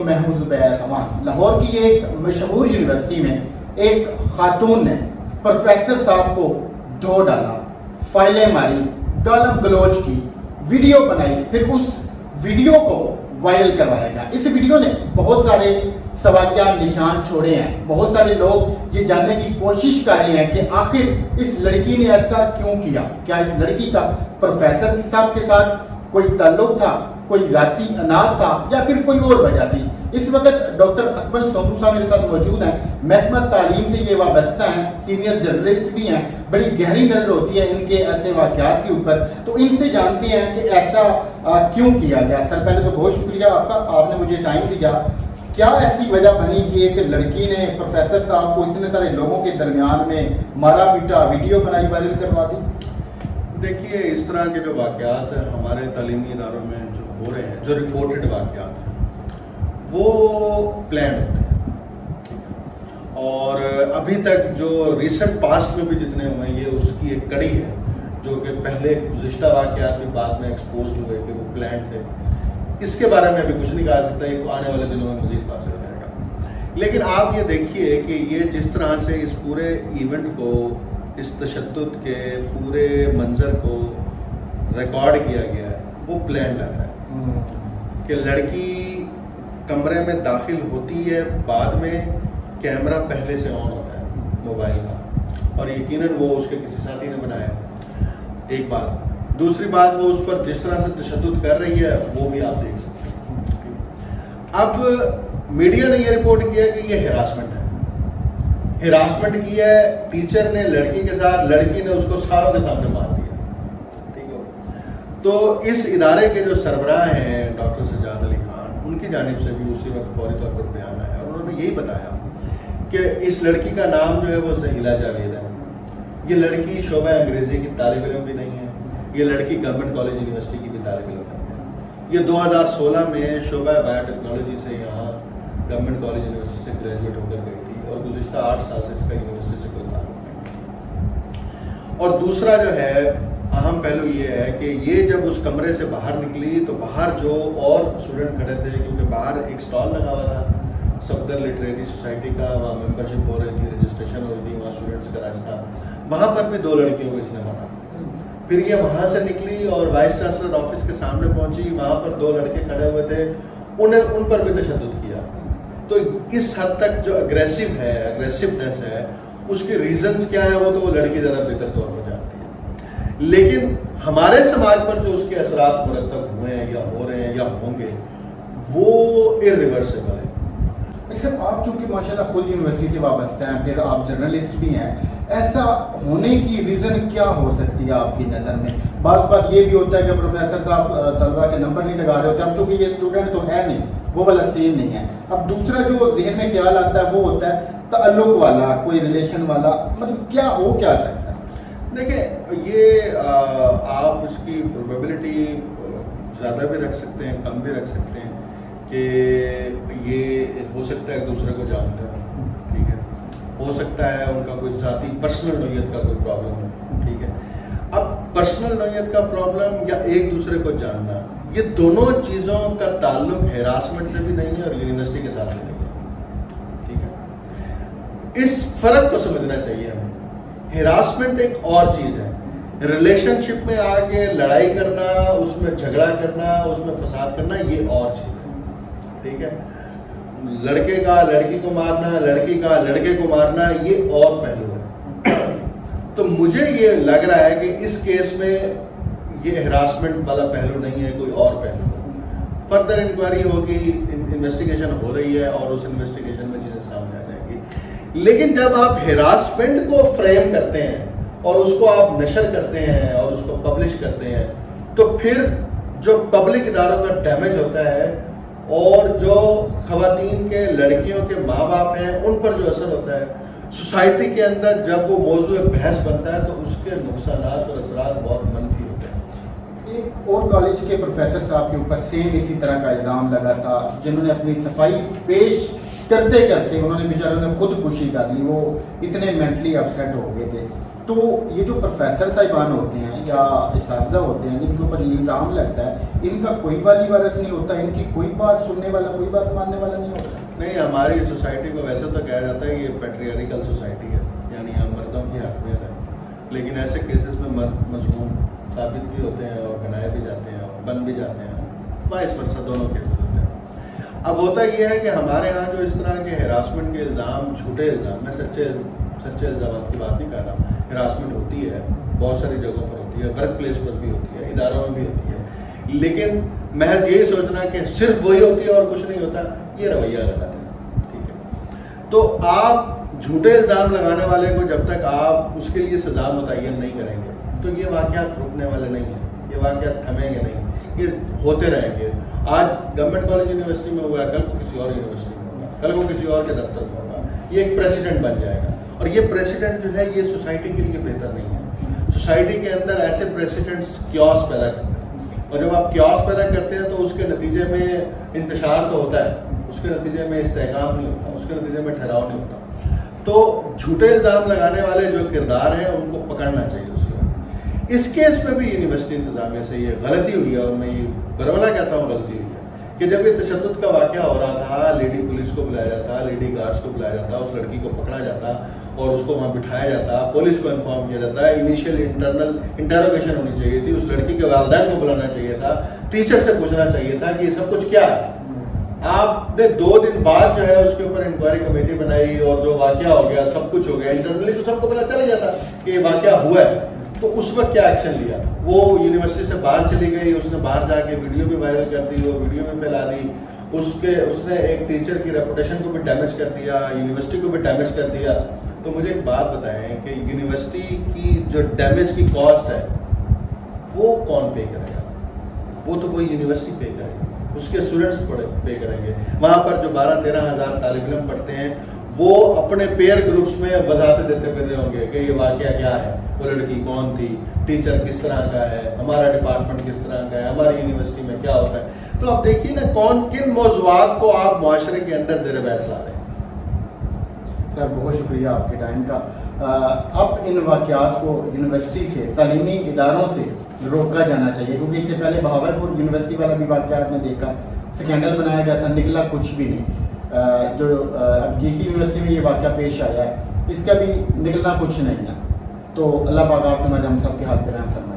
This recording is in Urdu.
محمود زبیر امان لاہور کی ایک مشہور یونیورسٹی میں ایک خاتون نے پروفیسر صاحب کو دھو ڈالا، فائلیں ماری، گالم گلوچ کی، ویڈیو بنائی، پھر اس ویڈیو کو وائرل کروایا گیا۔ اس ویڈیو نے بہت سارے سوالیہ نشان چھوڑے ہیں، بہت سارے لوگ یہ جاننے کی کوشش کر رہے ہیں کہ آخر اس لڑکی نے ایسا کیوں کیا؟ کیا اس لڑکی کا پروفیسر صاحب کے ساتھ کوئی تعلق تھا، کوئی ذاتی اناج تھا، یا پھر کوئی اور وجہ تھی؟ اس وقت ڈاکٹر اکمل سومو صاحب میرے ساتھ موجود ہیں، محکمہ تعلیم سے یہ وابستہ ہیں، سینئر جرنلسٹ بھی ہیں، بڑی گہری نظر ہوتی ہے ان کے ایسے واقعات کے اوپر، تو ان سے جانتے ہیں کہ ایسا کیوں کیا گیا۔ سر پہلے تو بہت شکریہ آپ کا، آپ نے مجھے ٹائم دیا۔ کیا ایسی وجہ بنی کہ ایک لڑکی نے پروفیسر صاحب کو اتنے سارے لوگوں کے درمیان میں مارا پیٹا، ویڈیو بنائی، وائرل کروا دی؟ دیکھیے، اس طرح کے جو واقعات ہمارے تعلیمی اداروں میں جو ہو رہے ہیں، جو رپورٹڈ واقعات ہیں، وہ پلانڈ ہوتے ہیں، اور ابھی تک جو ریسنٹ پاسٹ میں بھی جتنے ہوئے ہیں، یہ اس کی ایک کڑی ہے، جو کہ پہلے گزشتہ واقعات بھی بعد میں ایکسپوز ہوئے کہ وہ پلانڈ تھے۔ اس کے بارے میں ابھی کچھ نہیں کہا سکتا، یہ آنے والے دنوں میں مزید واضح ہو جائے گا۔ لیکن آپ یہ دیکھیے کہ یہ جس طرح سے اس پورے ایونٹ کو، اس تشدد کے پورے منظر کو ریکارڈ کیا گیا ہے، وہ پلان لگ رہا ہے کہ لڑکی کمرے میں داخل ہوتی ہے، بعد میں کیمرہ پہلے سے آن ہوتا ہے موبائل کا، اور یقیناً وہ اس کے کسی ساتھی نے بنایا ہے، ایک بات۔ دوسری بات، وہ اس پر جس طرح سے تشدد کر رہی ہے وہ بھی آپ دیکھ سکتے ہیں۔ اب میڈیا نے یہ رپورٹ کیا کہ یہ ہراسمنٹ ہے، ہراسمنٹ کی ہے ٹیچر نے لڑکی کے ساتھ، لڑکی نے اس کو ساروں کے سامنے مار دیا، ٹھیک ہے۔ تو اس ادارے کے جو سربراہ ہیں ڈاکٹر سجاد علی خان، ان کی جانب سے بھی اسی وقت فوری طور پر بیان آیا، اور انہوں نے یہی بتایا کہ اس لڑکی کا نام جو ہے وہ زہیلہ جاوید ہے۔ یہ لڑکی شعبہ انگریزی کی طالب علم بھی نہیں ہے، یہ لڑکی گورنمنٹ کالج یونیورسٹی کی بھی طالب علم ہے۔ یہ 2016 میں شعبہ بایو ٹیکنالوجی سے یہاں گورنمنٹ کالج یونیورسٹی سے گریجویٹ ہو کر گئی تھی، اور گزشتہ 8 سال سے اس کا یونیورسٹی سے کوئی تعلق نہیں۔ اور دوسرا جو ہے اہم پہلو یہ ہے کہ یہ جب اس کمرے سے باہر نکلی تو باہر جو اور اسٹوڈنٹ کھڑے تھے، کیونکہ باہر ایک اسٹال لگا ہوا تھا صفدر لٹریری سوسائٹی کا، وہاں ممبرشپ ہو رہی تھی، رجسٹریشن ہو رہی تھی، وہاں اسٹوڈنٹس کا رش تھا، وہاں پر بھی 2 لڑکیوں کو اس نے مارا۔ پھر یہ وہاں سے نکلی اور وائس چانسلر آفس کے سامنے پہنچی، وہاں پر 2 لڑکے کھڑے ہوئے تھے، ان پر بھی تشدد کیا۔ تو اس حد تک جو اگریسونیس ہے، اس کے ریزنز کیا ہیں وہ تو وہ لڑکی ذرا بہتر طور پر جانتی ہے، لیکن ہمارے سماج پر جو اس کے اثرات مرتب ہوئے ہیں یا ہو رہے ہیں یا ہوں گے، وہ irreversible ہے۔ صرف آپ چونکہ ماشاءاللہ خود یونیورسٹی سے وابستہ ہیں، پھر آپ جرنلسٹ بھی ہیں، ایسا ہونے کی ریزن کیا ہو سکتی ہے آپ کی نظر میں؟ بعض بات یہ بھی ہوتا ہے کہ پروفیسر صاحب طلبہ کے نمبر نہیں لگا رہے ہوتے، اب چونکہ یہ اسٹوڈنٹ تو ہے نہیں، وہ والا سین نہیں ہے۔ اب دوسرا جو ذہن میں خیال آتا ہے وہ ہوتا ہے تعلق والا، کوئی ریلیشن والا، مطلب کیا ہو کیا سکتا ہے؟ دیکھیں، یہ آپ اس کی پروبیبلٹی زیادہ بھی رکھ سکتے ہیں، کم بھی رکھ سکتے ہیں، کہ یہ ہو سکتا ہے ایک دوسرے کو جانتے ہیں، ٹھیک ہے، ہو سکتا ہے ان کا کوئی ذاتی پرسنل نوعیت کا کوئی پرابلم ہو، ٹھیک ہے۔ اب پرسنل نوعیت کا پرابلم یا ایک دوسرے کو جاننا، یہ دونوں چیزوں کا تعلق ہراسمنٹ سے بھی نہیں ہے اور یونیورسٹی کے ساتھ بھی نہیں ہے، ٹھیک ہے۔ اس فرق کو سمجھنا چاہیے ہمیں۔ ہراسمنٹ ایک اور چیز ہے، ریلیشن شپ میں آ کے لڑائی کرنا، اس میں جھگڑا کرنا، اس میں فساد کرنا، یہ اور چیز ہے، ٹھیک ہے۔ لڑکے کا لڑکی کو مارنا، لڑکی کا لڑکے کو مارنا، یہ اور پہلو ہے۔ تو مجھے یہ لگ رہا ہے کہ اس کیس میں یہ ہراسمنٹ والا پہلو نہیں ہے، کوئی اور پہلو ہے۔ فردر انکوائری ہوگی، انویسٹیگیشن ہو رہی ہے، اور اس انویسٹیگیشن میں چیزیں سامنے آ جائیں گی۔ لیکن جب آپ ہراسمنٹ کو فریم کرتے ہیں اور اس کو آپ نشر کرتے ہیں اور اس کو پبلش کرتے ہیں، تو پھر جو پبلک اداروں کا ڈیمیج ہوتا ہے اور جو خواتین کے، لڑکیوں کے ماں باپ ہیں، ان پر جو اثر ہوتا ہے سوسائٹی کے اندر، جب وہ موضوع بحث بنتا ہے تو اس کے نقصانات اور اثرات بہت منفی ہوتے ہیں۔ ایک اور کالج کے پروفیسر صاحب کے اوپر سیم اسی طرح کا الزام لگا تھا، جنہوں نے اپنی صفائی پیش کرتے کرتے انہوں نے بیچاروں نے خودکشی کر لی، وہ اتنے مینٹلی اپسیٹ ہو گئے تھے۔ تو یہ جو پروفیسر صاحبان ہوتے ہیں یا اساتذہ ہوتے ہیں جن کے اوپر الزام لگتا ہے، ان کا کوئی والی وارث نہیں ہوتا، ان کی کوئی بات سننے والا، کوئی بات ماننے والا نہیں ہوتا؟ نہیں، ہماری سوسائٹی کو ویسے تو کہا جاتا ہے کہ یہ پیٹریارکل سوسائٹی ہے، یعنی ہم مردوں کی حاکمیت ہے، لیکن ایسے کیسز میں مرد مظلوم ثابت بھی ہوتے ہیں اور بنائے بھی جاتے ہیں اور بن بھی جاتے ہیں، وائس ورسا دونوں کیسز ہوتے ہیں۔ اب ہوتا یہ ہے کہ ہمارے ہاں جو اس طرح کے ہراسمنٹ کے الزام، جھوٹے الزام، میں سچے الزامات کی بات نہیں کر رہا ہوں، ہراسمنٹ ہوتی ہے، بہت ساری جگہوں پر ہوتی ہے، ورک پلیس پر بھی ہوتی ہے، اداروں میں بھی ہوتی ہے، لیکن محض یہی سوچنا کہ صرف وہی ہوتی ہے اور کچھ نہیں ہوتا، یہ رویہ غلط ہے، ٹھیک ہے؟ تو آپ جھوٹے الزام لگانے والے کو جب تک آپ اس کے لیے سزا متعین نہیں کریں گے تو یہ واقعات رکنے والے نہیں ہیں، یہ واقعات تھمیں گے نہیں، یہ ہوتے رہیں گے۔ آج گورنمنٹ کالج یونیورسٹی میں ہوا ہے، کل کو کسی اور یونیورسٹی میں ہوگا، کل کو کسی اور کے دفتر میں ہوگا، یہ ایک پریسیڈنٹ بن جائے گا، اور یہ پریسیڈنٹ جو ہے یہ سوسائٹی کے لیے بہتر نہیں ہے۔ سوسائٹی کے اندر ایسے پریسیڈنٹس کیوس پیدا کرتے ہیں، اور جب آپ کیوس پیدا کرتے ہیں تو اس کے نتیجے میں انتشار تو ہوتا ہے، اس کے نتیجے میں استحکام نہیں ہوتا، اس کے نتیجے میں ٹھہراؤ نہیں ہوتا۔ تو جھوٹے الزام لگانے والے جو کردار ہیں ان کو پکڑنا چاہیے۔ اس کیس میں بھی یونیورسٹی انتظامیہ سے یہ غلطی ہوئی ہے، اور میں یہ برولہ کہتا ہوں غلطی ہوئی ہے کہ جب یہ تشدد کا واقعہ ہو رہا تھا، لیڈی پولیس کو بلایا جاتا، لیڈی گارڈز کو بلایا جاتا، اس لڑکی کو پکڑا جاتا اور اس کو وہاں بٹھایا جاتا، پولیس کو انفارم کیا جاتا ہے، انیشیل انٹرنل انٹروگیشن ہونی چاہیے تھی، اس لڑکی کے والدین کو بلانا چاہیے تھا، ٹیچر سے پوچھنا چاہیے تھا کہ یہ سب کچھ کیا ہے۔ آپ نے 2 دن بعد جو ہے اس کے اوپر انکوائری کمیٹی بنائی اور جو واقعہ ہو گیا سب کچھ ہو گیا، انٹرنلی تو سب کو پتا چل جاتا کہ یہ واقعہ ہوا ہے، تو اس وقت کیا ایکشن لیا؟ وہ یونیورسٹی سے باہر چلی گئی، اس نے باہر جا کے ویڈیو بھی وائرل کر دی، وہ ویڈیو بھی پھیلا دی، اس نے ایک ٹیچر کی ریپوٹیشن کو بھی ڈیمیج کر دیا، یونیورسٹی کو بھی ڈیمیج کر دیا۔ تو مجھے ایک بات بتائیں کہ یونیورسٹی کی جو ڈیمیج کی کاسٹ ہے وہ کون پے کرے گا؟ وہ تو کوئی یونیورسٹی پے کرے گی، اس کے اسٹوڈنٹس پے کریں گے۔ وہاں پر جو 12-13 ہزار طالب علم پڑھتے ہیں وہ اپنے پیئر گروپس میں وضاحتیں دیتے پھر رہے ہوں گے کہ یہ واقعہ کیا ہے، وہ لڑکی کون تھی، ٹیچر کس طرح کا ہے، ہمارا ڈپارٹمنٹ کس طرح کا ہے، ہماری یونیورسٹی میں کیا ہوتا ہے۔ تو اب دیکھیے نا کن موضوعات کو آپ معاشرے کے اندر زیر بحث لا رہے ہیں۔ سر بہت شکریہ آپ کے ٹائم کا۔ اب ان واقعات کو یونیورسٹی سے، تعلیمی اداروں سے روکا جانا چاہیے، کیونکہ اس سے پہلے بہاولپور یونیورسٹی والا بھی واقعہ آپ نے دیکھا، سکینڈل بنایا گیا تھا، نکلا کچھ بھی نہیں۔ جو اب جی سی یونیورسٹی میں یہ واقعہ پیش آیا ہے، اس کا بھی نکلنا کچھ نہیں ہے۔ تو اللہ پاک آپ کے ہمارے ہم سب کے ہاتھ پہ رحم فرمائے۔